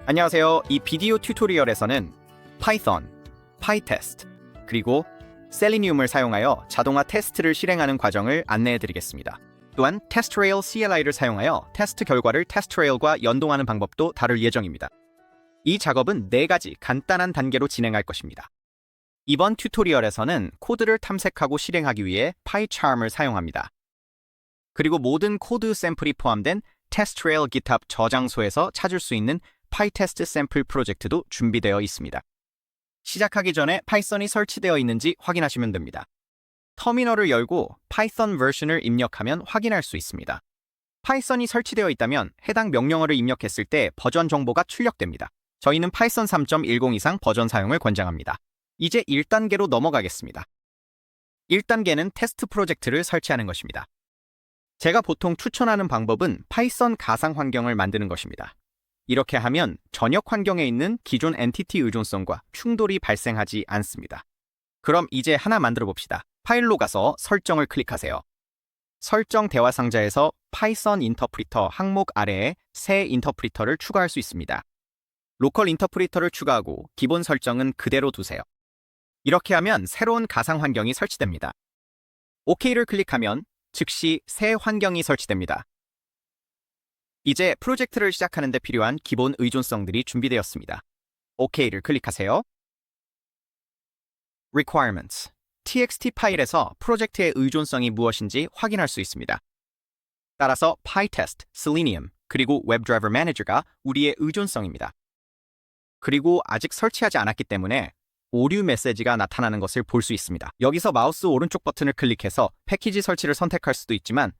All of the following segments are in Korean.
안녕하세요. 이 비디오 튜토리얼에서는 파이썬, 파이테스트, 그리고 셀리늄을 사용하여 자동화 테스트를 실행하는 과정을 안내해 드리겠습니다. 또한 테스트레일 CLI를 사용하여 테스트 결과를 테스트레일과 연동하는 방법도 다룰 예정입니다. 이 작업은 4가지 간단한 단계로 진행할 것입니다. 이번 튜토리얼에서는 코드를 탐색하고 실행하기 위해 PyCharm을 사용합니다. 그리고 모든 코드 샘플이 포함된 테스트레일 GitHub 저장소에서 찾을 수 있는 파이테스트 샘플 프로젝트도 준비되어 있습니다. 시작하기 전에 파이썬이 설치되어 있는지 확인하시면 됩니다. 터미널을 열고 파이썬 버전을 입력하면 확인할 수 있습니다. 파이썬이 설치되어 있다면 해당 명령어를 입력했을 때 버전 정보가 출력됩니다. 저희는 파이썬 3.10 이상 버전 사용을 권장합니다. 이제 1단계로 넘어가겠습니다. 1단계는 테스트 프로젝트를 설치하는 것입니다. 제가 보통 추천하는 방법은 파이썬 가상 환경을 만드는 것입니다. 이렇게 하면 전역 환경에 있는 기존 엔티티 의존성과 충돌이 발생하지 않습니다. 그럼 이제 하나 만들어 봅시다. 파일로 가서 설정을 클릭하세요. 설정 대화 상자에서 파이썬 인터프리터 항목 아래에 새 인터프리터를 추가할 수 있습니다. 로컬 인터프리터를 추가하고 기본 설정은 그대로 두세요. 이렇게 하면 새로운 가상 환경이 설치됩니다. OK를 클릭하면 즉시 새 환경이 설치됩니다. 이제 프로젝트를 시작하는 데 필요한 기본 의존성들이 준비되었습니다. OK를 클릭하세요. Requirements. txt 파일에서 프로젝트의 의존성이 무엇인지 확인할 수 있습니다. 따라서 PyTest, Selenium, 그리고 WebDriver Manager가 우리의 의존성입니다. 그리고 아직 설치하지 않았기 때문에 오류 메시지가 나타나는 것을 볼 수 있습니다. 여기서 마우스 오른쪽 버튼을 클릭해서 패키지 설치를 선택할 수도 있지만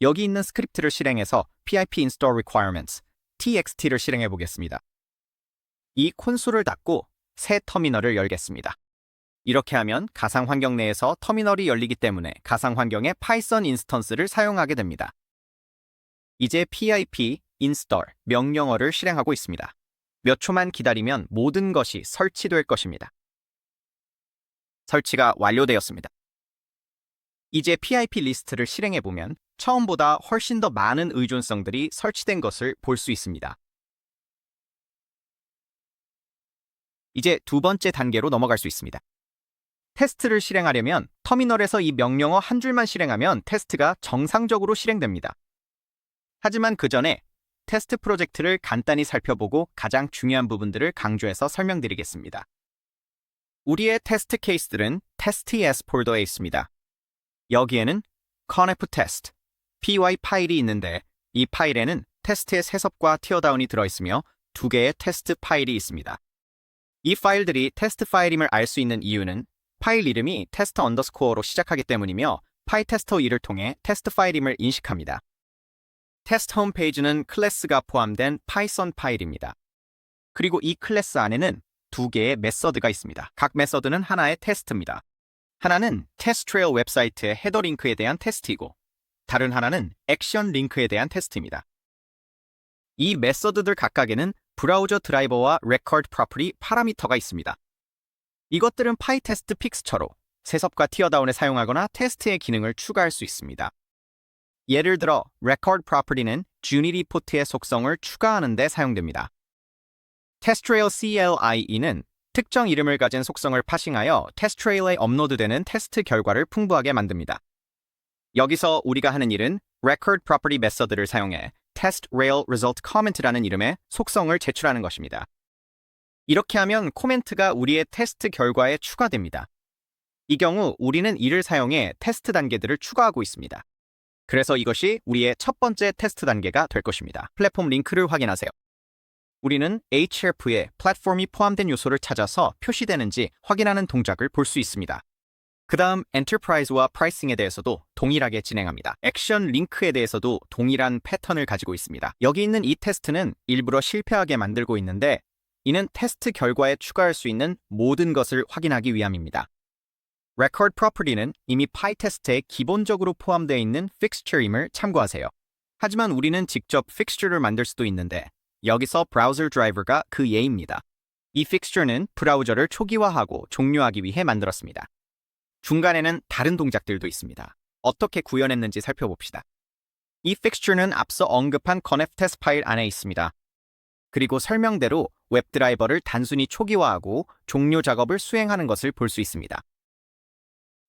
여기 있는 스크립트를 실행해서 pip install requirements, txt를 실행해 보겠습니다. 이 콘솔을 닫고 새 터미널을 열겠습니다. 이렇게 하면 가상 환경 내에서 터미널이 열리기 때문에 가상 환경의 파이썬 인스턴스를 사용하게 됩니다. 이제 pip install 명령어를 실행하고 있습니다. 몇 초만 기다리면 모든 것이 설치될 것입니다. 설치가 완료되었습니다. 이제 pip 리스트를 실행해보면 처음보다 훨씬 더 많은 의존성들이 설치된 것을 볼 수 있습니다. 이제 두 번째 단계로 넘어갈 수 있습니다. 테스트를 실행하려면 터미널에서 이 명령어 한 줄만 실행하면 테스트가 정상적으로 실행됩니다. 하지만 그 전에 테스트 프로젝트를 간단히 살펴보고 가장 중요한 부분들을 강조해서 설명드리겠습니다. 우리의 테스트 케이스들은 test.ts 폴더에 있습니다. 여기에는 conf-test, py 파일이 있는데 이 파일에는 테스트의 세섭과 티어다운이 들어있으며 2개의 테스트 파일이 있습니다. 이 파일들이 테스트 파일임을 알 수 있는 이유는 파일 이름이 test underscore로 시작하기 때문이며 pytest2를 통해 테스트 파일임을 인식합니다. 테스트 홈페이지는 클래스가 포함된 파이썬 파일입니다. 그리고 이 클래스 안에는 2개의 메서드가 있습니다. 각 메서드는 하나의 테스트입니다. 하나는 테스트레일 웹사이트의 헤더 링크에 대한 테스트이고 다른 하나는 액션 링크에 대한 테스트입니다. 이 메서드들 각각에는 브라우저 드라이버와 레코드 프로퍼티 파라미터가 있습니다. 이것들은 파이테스트 픽스처로 세섭과 티어다운에 사용하거나 테스트의 기능을 추가할 수 있습니다. 예를 들어 레코드 프로퍼티는 주니티 포트의 속성을 추가하는 데 사용됩니다. 테스트레일 CLI는 특정 이름을 가진 속성을 파싱하여 테스트레일에 업로드되는 테스트 결과를 풍부하게 만듭니다. 여기서 우리가 하는 일은 record property 메서드를 사용해 test_rail result comment라는 이름의 속성을 제출하는 것입니다. 이렇게 하면 코멘트가 우리의 테스트 결과에 추가됩니다. 이 경우 우리는 이를 사용해 테스트 단계들을 추가하고 있습니다. 그래서 이것이 우리의 첫 번째 테스트 단계가 될 것입니다. 플랫폼 링크를 확인하세요. 우리는 href에 플랫폼이 포함된 요소를 찾아서 표시되는지 확인하는 동작을 볼 수 있습니다. 그 다음 엔터프라이즈와 프라이싱에 대해서도 동일하게 진행합니다. 액션 링크에 대해서도 동일한 패턴을 가지고 있습니다. 여기 있는 이 테스트는 일부러 실패하게 만들고 있는데 이는 테스트 결과에 추가할 수 있는 모든 것을 확인하기 위함입니다. Record Property는 이미 PyTest에 기본적으로 포함되어 있는 fixture임을 참고하세요. 하지만 우리는 직접 fixture를 만들 수도 있는데 여기서 브라우저 드라이버가 그 예입니다. 이 fixture는 브라우저를 초기화하고 종료하기 위해 만들었습니다. 중간에는 다른 동작들도 있습니다. 어떻게 구현했는지 살펴봅시다. 이 fixture는 앞서 언급한 conf-test 파일 안에 있습니다. 그리고 설명대로 웹드라이버를 단순히 초기화하고 종료 작업을 수행하는 것을 볼 수 있습니다.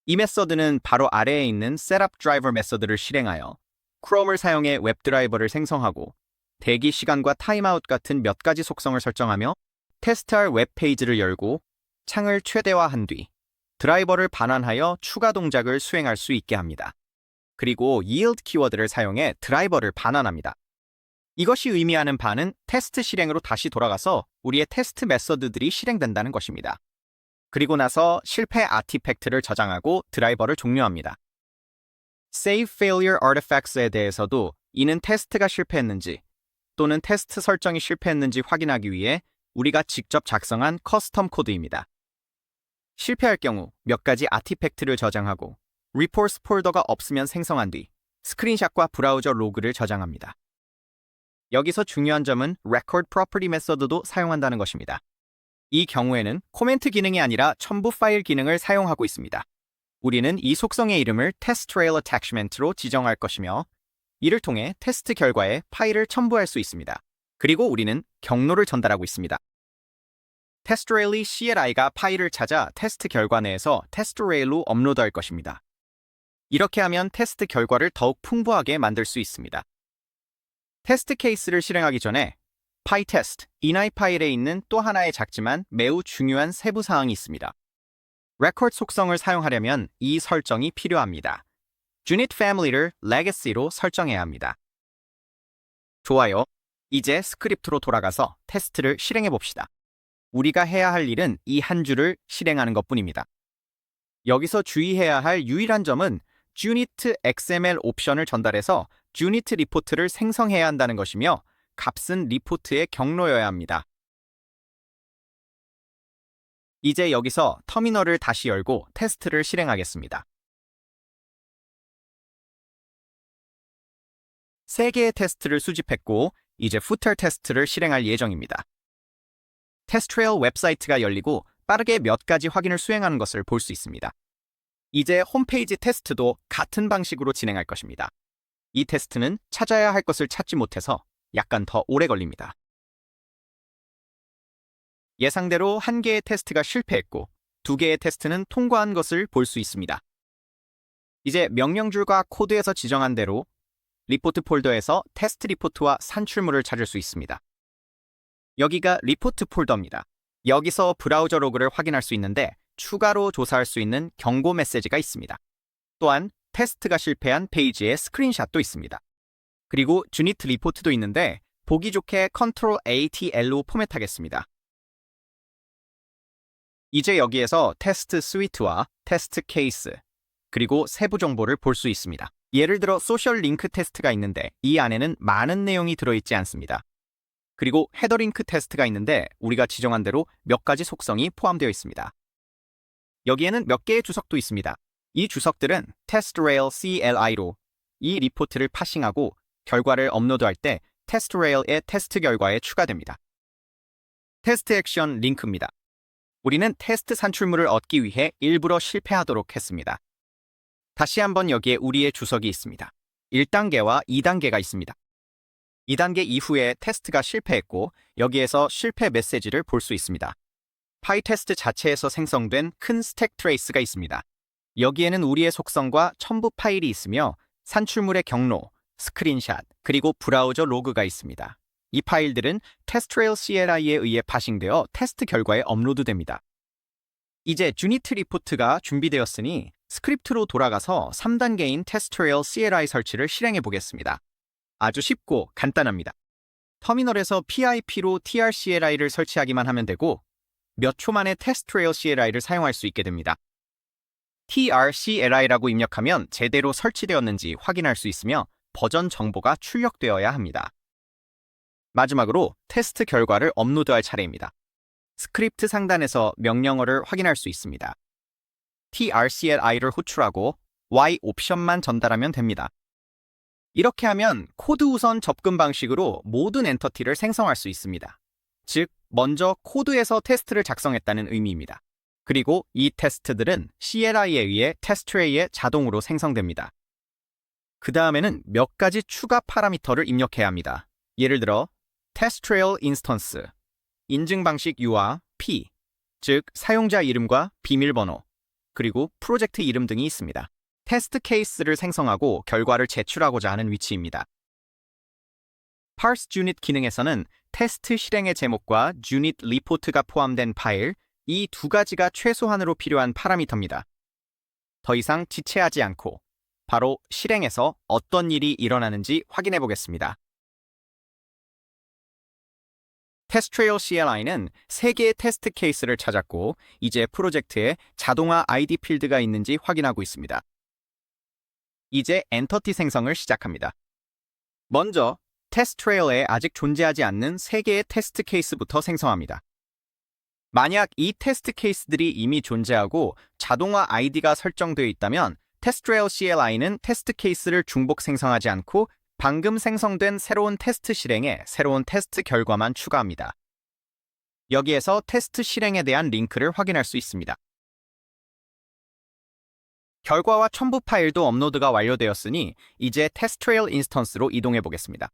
이 메서드는 바로 아래에 있는 Setup Driver 메서드를 실행하여 크롬을 사용해 웹드라이버를 생성하고 대기 시간과 타임아웃 같은 몇 가지 속성을 설정하며 테스트할 웹페이지를 열고 창을 최대화한 뒤 드라이버를 반환하여 추가 동작을 수행할 수 있게 합니다. 그리고 yield 키워드를 사용해 드라이버를 반환합니다. 이것이 의미하는 바는 테스트 실행으로 다시 돌아가서 우리의 테스트 메서드들이 실행된다는 것입니다. 그리고 나서 실패 아티팩트를 저장하고 드라이버를 종료합니다. Save Failure Artifacts에 대해서도 이는 테스트가 실패했는지 또는 테스트 설정이 실패했는지 확인하기 위해 우리가 직접 작성한 커스텀 코드입니다. 실패할 경우 몇 가지 아티팩트를 저장하고 Reports 폴더가 없으면 생성한 뒤 스크린샷과 브라우저 로그를 저장합니다. 여기서 중요한 점은 Record Property 메서드도 사용한다는 것입니다. 이 경우에는 코멘트 기능이 아니라 첨부 파일 기능을 사용하고 있습니다. 우리는 이 속성의 이름을 TestRail Attachment로 지정할 것이며 이를 통해 테스트 결과에 파일을 첨부할 수 있습니다. 그리고 우리는 경로를 전달하고 있습니다. TestRail이 CLI가 파일을 찾아 테스트 결과 내에서 TestRail로 업로드할 것입니다. 이렇게 하면 테스트 결과를 더욱 풍부하게 만들 수 있습니다. 테스트 케이스를 실행하기 전에 PyTest, init 파일에 있는 또 하나의 작지만 매우 중요한 세부 사항이 있습니다. 레코드 속성을 사용하려면 이 설정이 필요합니다. Unit Family를 Legacy로 설정해야 합니다. 좋아요. 이제 스크립트로 돌아가서 테스트를 실행해 봅시다. 우리가 해야 할 일은 이 한 줄을 실행하는 것뿐입니다. 여기서 주의해야 할 유일한 점은 Unit XML 옵션을 전달해서 Unit 리포트를 생성해야 한다는 것이며 값은 리포트의 경로여야 합니다. 이제 여기서 터미널을 다시 열고 테스트를 실행하겠습니다. 3개의 테스트를 수집했고 이제 footer 테스트를 실행할 예정입니다. TestRail 웹사이트가 열리고 빠르게 몇 가지 확인을 수행하는 것을 볼 수 있습니다. 이제 홈페이지 테스트도 같은 방식으로 진행할 것입니다. 이 테스트는 찾아야 할 것을 찾지 못해서 약간 더 오래 걸립니다. 예상대로 1개의 테스트가 실패했고 2개의 테스트는 통과한 것을 볼 수 있습니다. 이제 명령줄과 코드에서 지정한 대로 리포트 폴더에서 테스트 리포트와 산출물을 찾을 수 있습니다. 여기가 리포트 폴더입니다. 여기서 브라우저 로그를 확인할 수 있는데 추가로 조사할 수 있는 경고 메시지가 있습니다. 또한 테스트가 실패한 페이지의 스크린샷도 있습니다. 그리고 주니트 리포트도 있는데 보기 좋게 Ctrl+ATL로 포맷하겠습니다. 이제 여기에서 테스트 스위트와 테스트 케이스, 그리고 세부 정보를 볼 수 있습니다. 예를 들어 소셜 링크 테스트가 있는데 이 안에는 많은 내용이 들어있지 않습니다. 그리고 헤더 링크 테스트가 있는데 우리가 지정한 대로 몇 가지 속성이 포함되어 있습니다. 여기에는 몇 개의 주석도 있습니다. 이 주석들은 TestRail CLI로 이 리포트를 파싱하고 결과를 업로드할 때 TestRail의 테스트 결과에 추가됩니다. 테스트 액션 링크입니다. 우리는 테스트 산출물을 얻기 위해 일부러 실패하도록 했습니다. 다시 한번 여기에 우리의 주석이 있습니다. 1단계와 2단계가 있습니다. 2단계 이후에 테스트가 실패했고 여기에서 실패 메시지를 볼 수 있습니다. 파이테스트 자체에서 생성된 큰 스택 트레이스가 있습니다. 여기에는 우리의 속성과 첨부 파일이 있으며 산출물의 경로, 스크린샷, 그리고 브라우저 로그가 있습니다. 이 파일들은 TestRail CLI에 의해 파싱되어 테스트 결과에 업로드됩니다. 이제 주니트 리포트가 준비되었으니 스크립트로 돌아가서 3단계인 TestRail CLI 설치를 실행해 보겠습니다. 아주 쉽고 간단합니다. 터미널에서 PIP로 TRCLI를 설치하기만 하면 되고 몇 초 만에 TestRail CLI를 사용할 수 있게 됩니다. TRCLI라고 입력하면 제대로 설치되었는지 확인할 수 있으며 버전 정보가 출력되어야 합니다. 마지막으로 테스트 결과를 업로드할 차례입니다. 스크립트 상단에서 명령어를 확인할 수 있습니다. TRCLI를 호출하고 Y 옵션만 전달하면 됩니다. 이렇게 하면 코드 우선 접근 방식으로 모든 엔터티를 생성할 수 있습니다. 즉, 먼저 코드에서 테스트를 작성했다는 의미입니다. 그리고 이 테스트들은 CLI에 의해 테스트트레이에 자동으로 생성됩니다. 그 다음에는 몇 가지 추가 파라미터를 입력해야 합니다. 예를 들어 테스트 트레일 인스턴스, 인증 방식 UR, P, 즉 사용자 이름과 비밀번호, 그리고 프로젝트 이름 등이 있습니다. 테스트 케이스를 생성하고 결과를 제출하고자 하는 위치입니다. Parse Unit 기능에서는 테스트 실행의 제목과 Unit 리포트가 포함된 파일, 이 두 가지가 최소한으로 필요한 파라미터입니다. 더 이상 지체하지 않고 바로 실행에서 어떤 일이 일어나는지 확인해 보겠습니다. TestTrail CLI는 3개의 테스트 케이스를 찾았고 이제 프로젝트에 자동화 ID 필드가 있는지 확인하고 있습니다. 이제 엔터티 생성을 시작합니다. 먼저 TestTrail에 아직 존재하지 않는 3개의 테스트 케이스부터 생성합니다. 만약 이 테스트 케이스들이 이미 존재하고 자동화 ID가 설정되어 있다면 TestTrail CLI는 테스트 케이스를 중복 생성하지 않고 방금 생성된 새로운 테스트 실행에 새로운 테스트 결과만 추가합니다. 여기에서 테스트 실행에 대한 링크를 확인할 수 있습니다. 결과와 첨부 파일도 업로드가 완료되었으니 이제 TestTrail 인스턴스로 이동해 보겠습니다.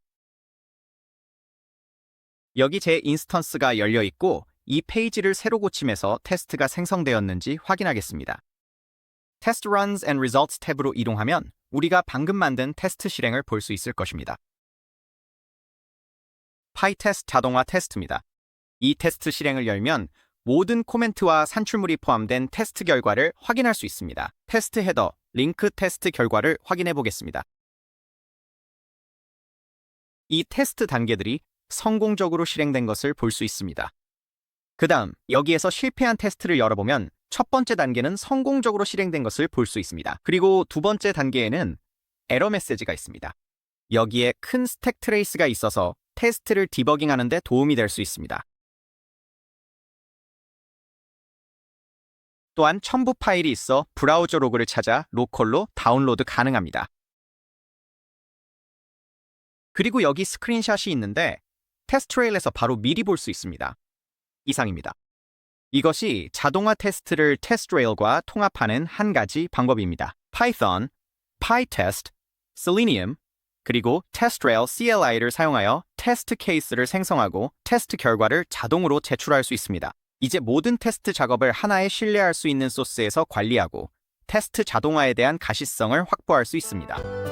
여기 제 인스턴스가 열려 있고 이 페이지를 새로 고침해서 테스트가 생성되었는지 확인하겠습니다. Test Runs and Results 탭으로 이동하면 우리가 방금 만든 테스트 실행을 볼 수 있을 것입니다. PyTest 자동화 테스트입니다. 이 테스트 실행을 열면 모든 코멘트와 산출물이 포함된 테스트 결과를 확인할 수 있습니다. 테스트 헤더, 링크 테스트 결과를 확인해 보겠습니다. 이 테스트 단계들이 성공적으로 실행된 것을 볼 수 있습니다. 그 다음 여기에서 실패한 테스트를 열어보면 첫 번째 단계는 성공적으로 실행된 것을 볼 수 있습니다. 그리고 두 번째 단계에는 에러 메시지가 있습니다. 여기에 큰 스택 트레이스가 있어서 테스트를 디버깅하는 데 도움이 될 수 있습니다. 또한 첨부 파일이 있어 브라우저 로그를 찾아 로컬로 다운로드 가능합니다. 그리고 여기 스크린샷이 있는데 테스트트레일에서 바로 미리 볼 수 있습니다. 이상입니다. 이것이 자동화 테스트를 TestTrail과 통합하는 한 가지 방법입니다. Python, PyTest, Selenium, 그리고 TestTrail CLI를 사용하여 테스트 케이스를 생성하고 테스트 결과를 자동으로 제출할 수 있습니다. 이제 모든 테스트 작업을 하나의 신뢰할 수 있는 소스에서 관리하고 테스트 자동화에 대한 가시성을 확보할 수 있습니다.